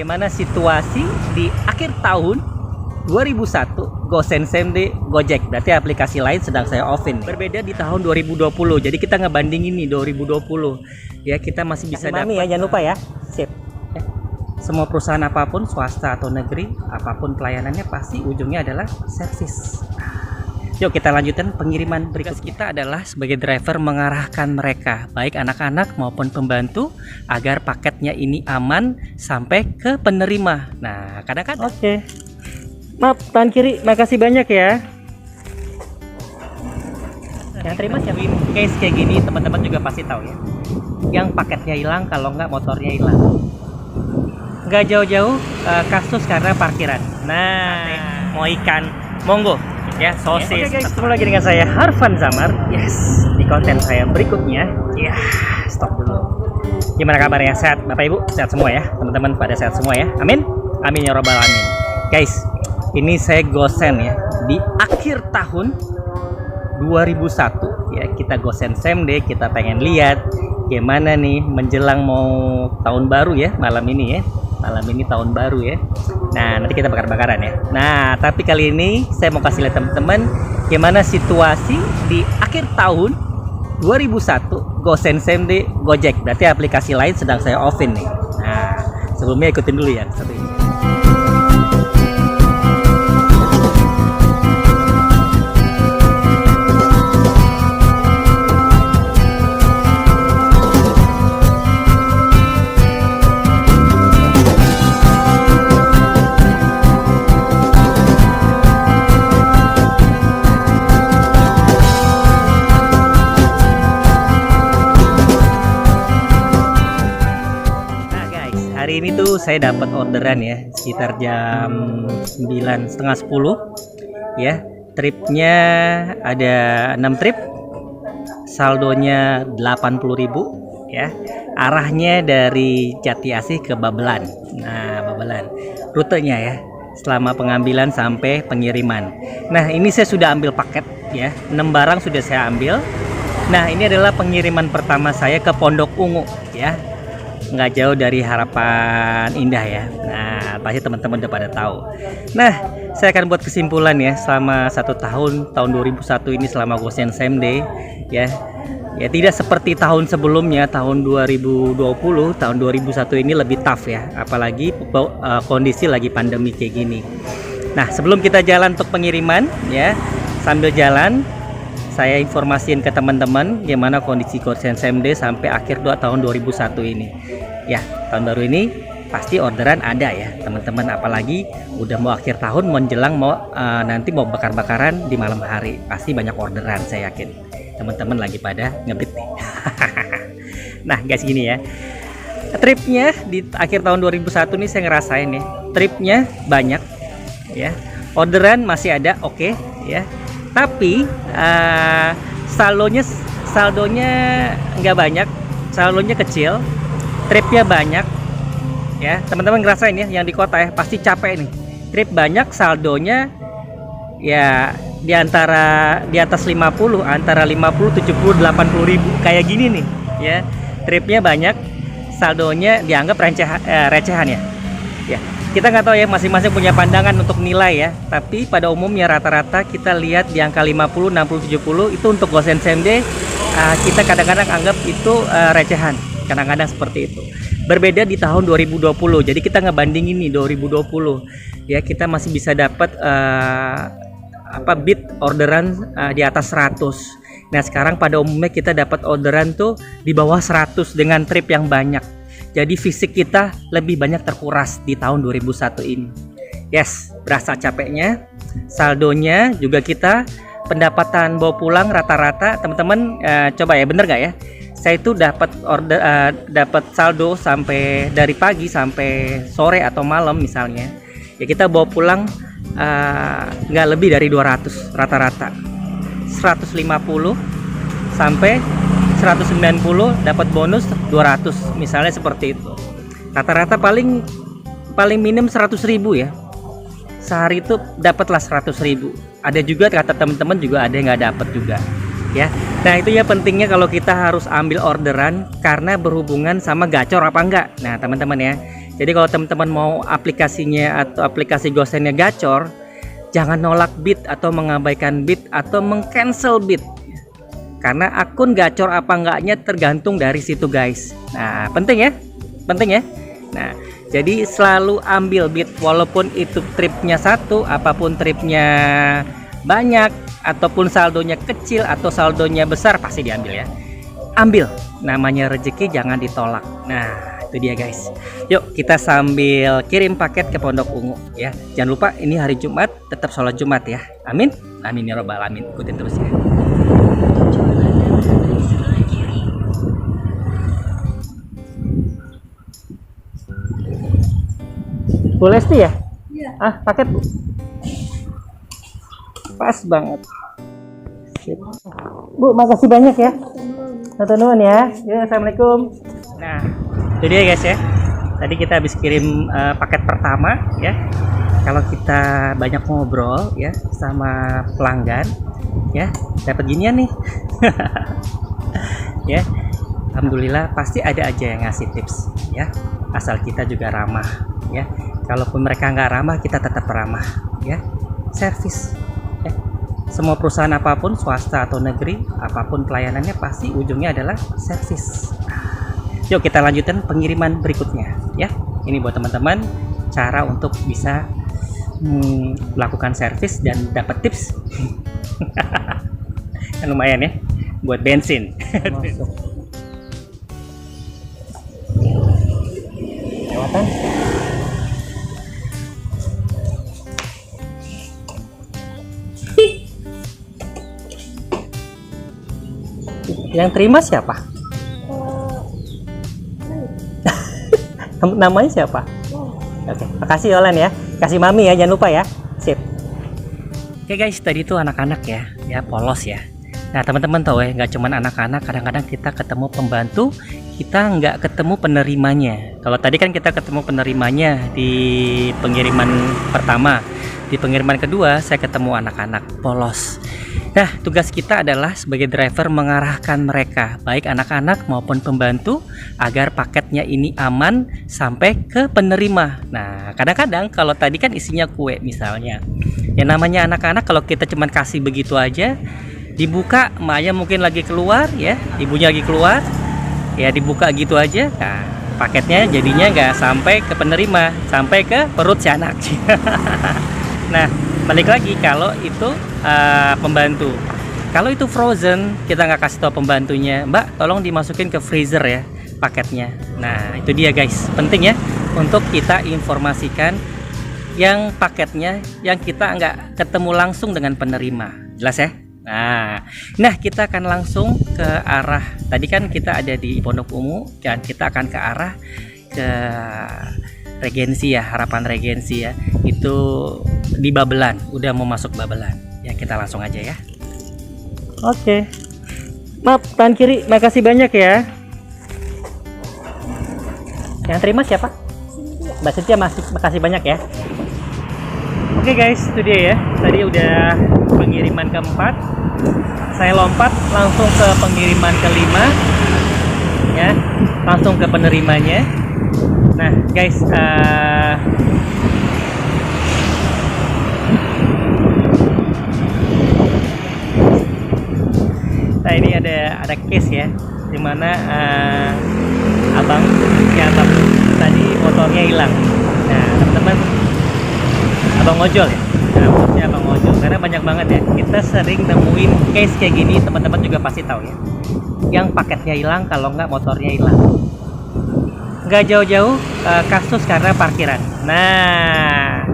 bagaimana situasi di akhir tahun 2001 Gosen Semde Gojek. Berarti aplikasi lain sedang saya offin. Berbeda di tahun 2020. Jadi kita ngebandingin nih 2020. Ya, kita masih bisa dapat ya, jangan lupa ya. Sip. Semua perusahaan apapun, swasta atau negeri, apapun pelayanannya pasti ujungnya adalah servis. Yuk kita lanjutkan pengiriman berikut. Kita adalah sebagai driver mengarahkan mereka, baik anak-anak maupun pembantu, agar paketnya ini aman sampai ke penerima. Nah, kadang-kadang Oke. Maaf, tangan kiri. Makasih banyak ya. yang terima siapa? Case kayak gini teman-teman juga pasti tahu ya. Yang paketnya hilang, kalau nggak motornya hilang. Nggak jauh-jauh kasus karena parkiran. Nah, mau ikan, monggo. Ya, sosis. Oke guys, ketemu lagi dengan saya Harvan Zamar. Yes, di konten saya berikutnya. Ya, stop dulu. Gimana kabarnya? Sehat Bapak Ibu? Sehat semua ya? Teman-teman pada sehat semua ya? Amin? Amin ya robbal alamin. Guys, ini saya gosen ya di akhir tahun 2001 ya. Kita gosen Semde, kita pengen lihat gimana nih menjelang mau tahun baru ya, malam ini ya. Malam ini tahun baru ya. Nah, nanti kita bakar-bakaran ya. Nah, tapi kali ini saya mau kasih lihat teman-teman gimana situasi di akhir tahun 2001 Gosen Semde Gojek. Berarti aplikasi lain sedang saya offin nih. Nah, sebelumnya ikutin dulu ya satu ini. Hari ini tuh saya dapat orderan ya sekitar jam 9, setengah 10 ya. Tripnya ada 6 trip, saldonya 80.000 ya. Arahnya dari Jati Asih ke Babelan. Nah, Babelan rutenya ya, selama pengambilan sampai pengiriman. Nah, ini saya sudah ambil paket ya, 6 barang sudah saya ambil. Nah, ini adalah pengiriman pertama saya ke Pondok Ungu ya, nggak jauh dari Harapan Indah ya. Nah, pasti teman-teman udah pada tahu. Nah, saya akan buat kesimpulan ya selama 1 tahun 2001 ini selama Gosen Semde ya. Ya, tidak seperti tahun sebelumnya, tahun 2020, tahun 2001 ini lebih tough ya, apalagi kondisi lagi pandemi kayak gini. Nah, sebelum kita jalan untuk pengiriman ya, sambil jalan saya informasiin ke teman-teman gimana kondisi Gosen Semde sampai akhir tahun 2001 ini. Ya, tahun baru ini pasti orderan ada ya, teman-teman, apalagi udah mau akhir tahun menjelang nanti mau bakar-bakaran di malam hari. Pasti banyak orderan, saya yakin. Teman-teman lagi pada ngebit nih. Nah, guys, gini ya. Tripnya di akhir tahun 2001 nih saya ngerasain nih. Tripnya banyak ya. Orderan masih ada, oke ya. Tapi saldonya nggak banyak, saldonya kecil, tripnya banyak ya. Teman-teman ngerasain ya, yang di kota ya pasti capek nih. Trip banyak, saldonya ya di atas 50, antara 50, 70, 80 ribu kayak gini nih ya. Tripnya banyak, saldonya dianggap recehan ya. Ya, kita nggak tahu ya, masing-masing punya pandangan untuk nilai ya. Tapi pada umumnya rata-rata kita lihat di angka 50, 60, 70 itu untuk Gosen Semde. Kita kadang-kadang anggap itu recehan, kadang-kadang seperti itu. Berbeda di tahun 2020. Jadi kita ngebandingin nih 2020 ya, kita masih bisa dapat bid orderan di atas 100. Nah, sekarang pada umumnya kita dapat orderan tuh di bawah 100 dengan trip yang banyak. Jadi fisik kita lebih banyak terkuras di tahun 2001 ini. Yes, berasa capeknya. Saldonya juga kita pendapatan bawa pulang rata-rata, teman-teman coba ya, bener nggak ya? Saya itu dapat saldo sampai dari pagi sampai sore atau malam misalnya. Ya, kita bawa pulang nggak lebih dari 200 rata-rata. 150 sampai 190 dapat bonus 200 misalnya, seperti itu. Rata-rata paling minim 100.000 ya. Sehari itu dapatlah 100.000. Ada juga kata teman-teman juga ada yang nggak dapat juga ya. Nah, itu ya pentingnya kalau kita harus ambil orderan karena berhubungan sama gacor apa enggak. Nah, teman-teman ya, Jadi kalau teman-teman mau aplikasinya atau aplikasi GoSendnya gacor, jangan nolak bid atau mengabaikan bid atau mengcancel bid. Karena akun gacor apa enggaknya tergantung dari situ guys. Nah penting ya, penting ya. Nah jadi selalu ambil bid walaupun itu tripnya satu, apapun tripnya banyak ataupun saldonya kecil atau saldonya besar pasti diambil ya. Ambil, namanya rezeki jangan ditolak. Nah itu dia guys. Yuk kita sambil kirim paket ke Pondok Ungu ya. Jangan lupa ini hari Jumat tetap sholat Jumat ya. Amin. Amin ya robbal alamin. Ikutin terus ya. Bu Lesti ya? Iya. Ah, paket Bu. Pas banget. Sip. Bu, makasih banyak ya. Nuhun ya. Ya, assalamualaikum. Nah, itu dia guys ya. Tadi kita habis kirim paket pertama ya. Kalau kita banyak ngobrol ya sama pelanggan ya, dapat ginian nih. Ya. Alhamdulillah pasti ada aja yang ngasih tips ya. Asal kita juga ramah ya. Kalaupun mereka nggak ramah, kita tetap ramah ya. Servis ya. Semua perusahaan apapun, swasta atau negeri, apapun pelayanannya pasti ujungnya adalah servis. Yuk kita lanjutkan pengiriman berikutnya ya. Ini buat teman-teman cara untuk bisa melakukan servis dan dapat tips. Kan lumayan ya buat bensin. Lewatan. Yang terima siapa? Namanya siapa? Oke, makasih Olan ya. Kasih mami ya, jangan lupa ya. Sip. Oke guys, tadi itu anak-anak ya polos ya. Nah teman-teman tahu ya, nggak cuman anak-anak, kadang-kadang kita ketemu pembantu, kita nggak ketemu penerimanya. Kalau tadi kan kita ketemu penerimanya di pengiriman pertama, di pengiriman kedua saya ketemu anak-anak polos. Nah tugas kita adalah sebagai driver mengarahkan mereka, baik anak-anak maupun pembantu, agar paketnya ini aman sampai ke penerima. Nah kadang-kadang kalau tadi kan isinya kue misalnya, yang namanya anak-anak kalau kita cuma kasih begitu aja, dibuka emaknya mungkin lagi keluar ya, ibunya lagi keluar ya, dibuka gitu aja, nah paketnya jadinya nggak sampai ke penerima, sampai ke perut si anak. Nah balik lagi kalau itu pembantu, kalau itu frozen kita nggak kasih tahu pembantunya, Mbak tolong dimasukin ke freezer ya paketnya. Nah itu dia guys, penting ya untuk kita informasikan yang paketnya yang kita nggak ketemu langsung dengan penerima, jelas ya. Nah kita akan langsung ke arah, tadi kan kita ada di Pondok Ungu dan kita akan ke arah ke Regensi ya, Harapan Regensi ya, itu di Babelan, udah mau masuk Babelan ya, kita langsung aja ya. Oke, maaf tangan kiri, makasih banyak ya. Yang terima siapa? Mbak Cynthia, makasih banyak ya. Oke guys, itu dia ya, tadi udah pengiriman keempat, saya lompat langsung ke pengiriman kelima ya, langsung ke penerimanya. Nah guys, nah ini ada case ya, dimana abang tadi motornya hilang. Nah teman-teman, abang ojol ya, nah maksudnya abang ojol, karena banyak banget ya kita sering nemuin case kayak gini, teman-teman juga pasti tahu ya, yang paketnya hilang, kalau nggak motornya hilang. Nggak jauh-jauh kasus karena parkiran. Nah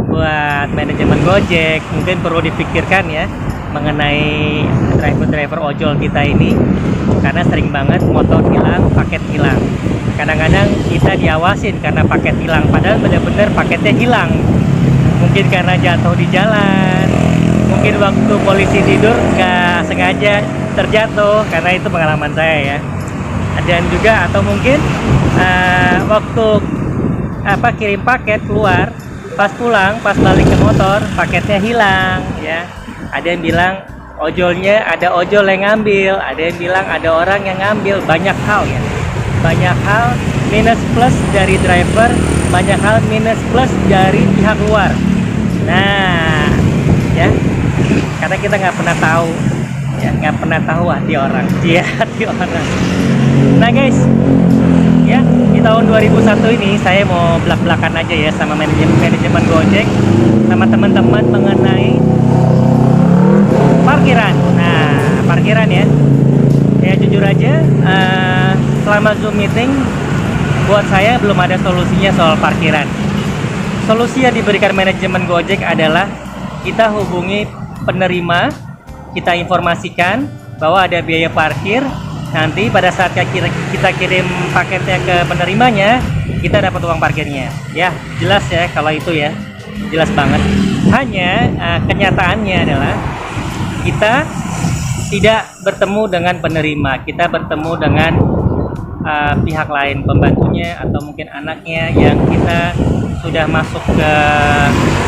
buat manajemen Gojek mungkin perlu dipikirkan ya mengenai driver-driver ojol kita ini, karena sering banget motor hilang, paket hilang. Kadang-kadang kita diawasin karena paket hilang, padahal benar-benar paketnya hilang. Mungkin karena jatuh di jalan, mungkin waktu polisi tidur nggak sengaja terjatuh, karena itu pengalaman saya ya. Dan juga atau mungkin waktu kirim paket keluar, pas pulang, pas balik ke motor paketnya hilang ya. Ada yang bilang ojolnya, ada ojol yang ngambil, ada yang bilang ada orang yang ngambil, banyak hal ya. banyak hal minus plus dari driver, banyak hal minus plus dari pihak luar. Nah, ya, karena kita nggak pernah tahu, ya nggak pernah tahu hati orang, dia hati orang. Nah guys, ya di tahun 2001 ini saya mau belak-belakan aja ya sama manajemen Gojek, sama teman-teman mengenai parkiran. Nah, parkiran ya. Ya jujur aja, selama Zoom meeting buat saya belum ada solusinya soal parkiran. Solusi yang diberikan manajemen Gojek adalah kita hubungi penerima, kita informasikan bahwa ada biaya parkir. Nanti pada saat kita kirim paketnya ke penerimanya, kita dapat uang parkirnya. Ya, jelas ya kalau itu ya. Jelas banget. Hanya kenyataannya adalah kita tidak bertemu dengan penerima, kita bertemu dengan pihak lain, pembantunya atau mungkin anaknya yang kita sudah masuk ke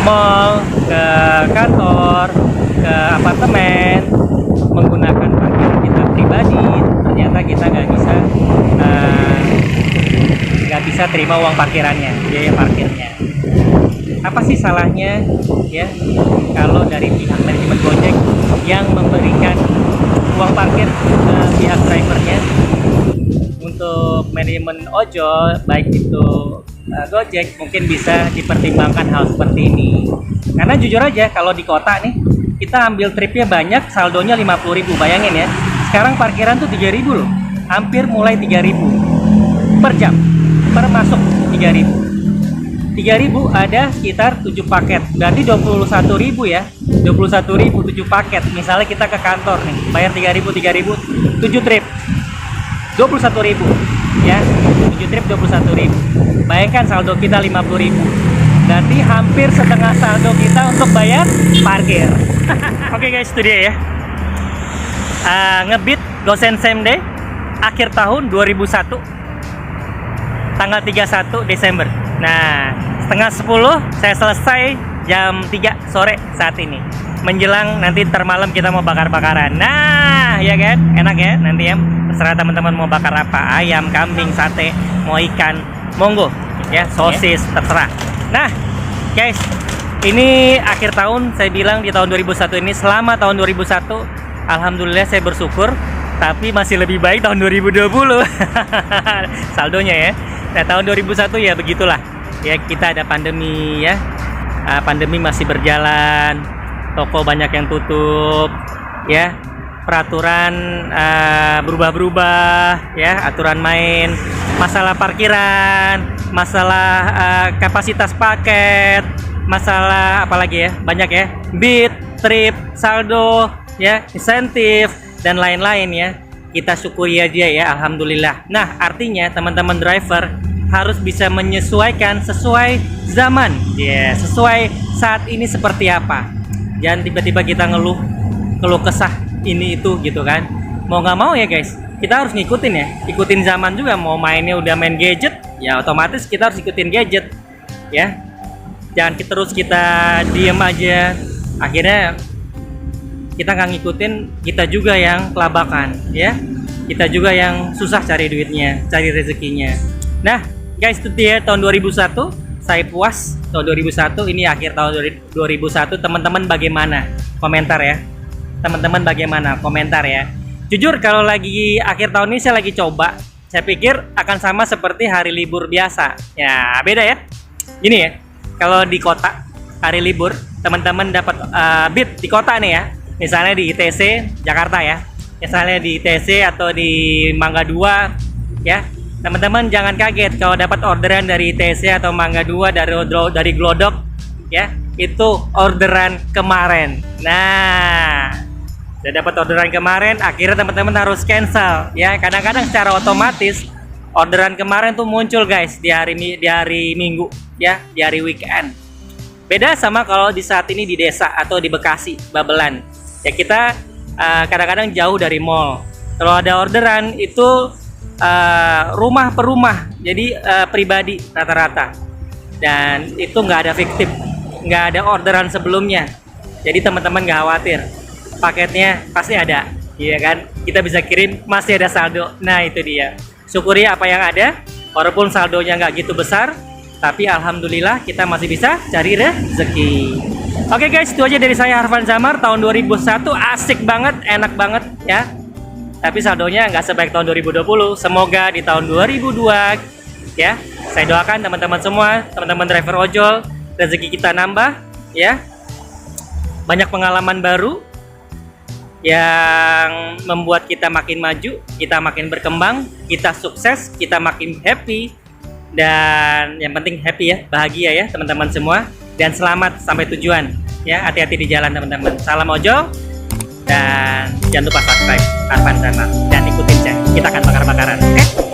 mall, ke kantor, ke apartemen menggunakan parkir kita pribadi. Ternyata kita nggak bisa terima uang parkirannya, biaya parkirnya. Apa sih salahnya ya kalau dari pihak manajemen Gojek yang memberikan uang parkir ke pihak drivernya? Untuk manajemen ojol baik itu Gojek mungkin bisa dipertimbangkan hal seperti ini. Karena jujur aja kalau di kota nih kita ambil tripnya banyak, saldonya 50.000, bayangin ya. Sekarang parkiran tuh 3.000 loh, hampir mulai 3.000 per jam, per masuk 3.000 ada sekitar 7 paket, berarti 21.000 ya, 21.000 7 paket. Misalnya kita ke kantor nih, bayar 3.000 7 trip 21.000 ya, 7 trip 21.000. Bayangkan saldo kita 50.000, berarti hampir setengah saldo kita untuk bayar parkir. Oke guys, itu dia ya. Ngebit Gosen Same Day akhir tahun 2001 tanggal 31 Desember. Nah, setengah 10 saya selesai jam 3 sore saat ini. Menjelang nanti termalam kita mau bakar-bakaran. Nah, ya kan? Enak ya nanti ya. Terserah teman-teman mau bakar apa, ayam, kambing, sate, mau ikan, monggo ya, sosis, terserah. Nah, guys, ini akhir tahun saya bilang di tahun 2001 ini, selama tahun 2001 alhamdulillah saya bersyukur, tapi masih lebih baik tahun 2020 saldonya ya. Nah, tahun 2001 ya begitulah. Ya, kita ada pandemi ya. Pandemi masih berjalan, toko banyak yang tutup ya. Peraturan berubah-berubah ya, aturan main, masalah parkiran, masalah kapasitas paket, masalah apalagi ya, banyak ya, bit, trip, saldo ya, insentif dan lain-lain ya. Kita syukuri aja ya, alhamdulillah. Nah, artinya teman-teman driver harus bisa menyesuaikan sesuai zaman ya, sesuai saat ini seperti apa. Jangan tiba-tiba kita keluh kesah ini itu gitu kan. Mau nggak mau ya guys, kita harus ngikutin ya, ikutin zaman juga. Mau mainnya udah main gadget ya, otomatis kita harus ikutin gadget ya. Jangan terus kita diem aja, akhirnya kita nggak ngikutin, kita juga yang kelabakan ya, kita juga yang susah cari duitnya, cari rezekinya. Nah guys, itu dia tahun 2001, saya puas tahun 2001. Ini akhir tahun 2001. Teman-teman bagaimana? Komentar ya. Teman-teman bagaimana? Komentar ya. Jujur kalau lagi akhir tahun ini saya lagi coba, saya pikir akan sama seperti hari libur biasa. Ya beda ya. Gini ya, kalau di kota hari libur teman-teman dapat bit di kota nih ya. Misalnya di ITC Jakarta ya. Misalnya di ITC atau di Mangga 2 ya. Teman-teman jangan kaget kalau dapat orderan dari ITC atau Mangga 2 dari Glodok ya. Itu orderan kemarin. Nah, saya dapat orderan kemarin, akhirnya teman-teman harus cancel ya. Kadang-kadang secara otomatis orderan kemarin tuh muncul guys di hari Minggu ya, di hari weekend. Beda sama kalau di saat ini di desa atau di Bekasi, Babelan. Ya kita kadang-kadang jauh dari mall. Kalau ada orderan itu rumah per rumah, jadi pribadi rata-rata. Dan itu nggak ada fiktif, nggak ada orderan sebelumnya. Jadi teman-teman nggak khawatir, paketnya pasti ada, iya kan? Kita bisa kirim, masih ada saldo. Nah itu dia. syukuri apa yang ada. Walaupun saldonya nggak gitu besar, tapi alhamdulillah kita masih bisa cari rezeki. Oke guys, itu aja dari saya Harvan Zamar. Tahun 2001 asik banget, enak banget ya. Tapi saldonya nggak sebaik tahun 2020. Semoga di tahun 2002 ya, saya doakan teman-teman semua, teman-teman driver ojol, rezeki kita nambah ya. Banyak pengalaman baru yang membuat kita makin maju, kita makin berkembang, kita sukses, kita makin happy. Dan yang penting happy ya, bahagia ya teman-teman semua. Dan selamat sampai tujuan ya, hati-hati di jalan teman-teman. Salam ojol, dan jangan lupa subscribe Harvan Zamar dan ikutin channel, kita akan bakar-bakaran, oke?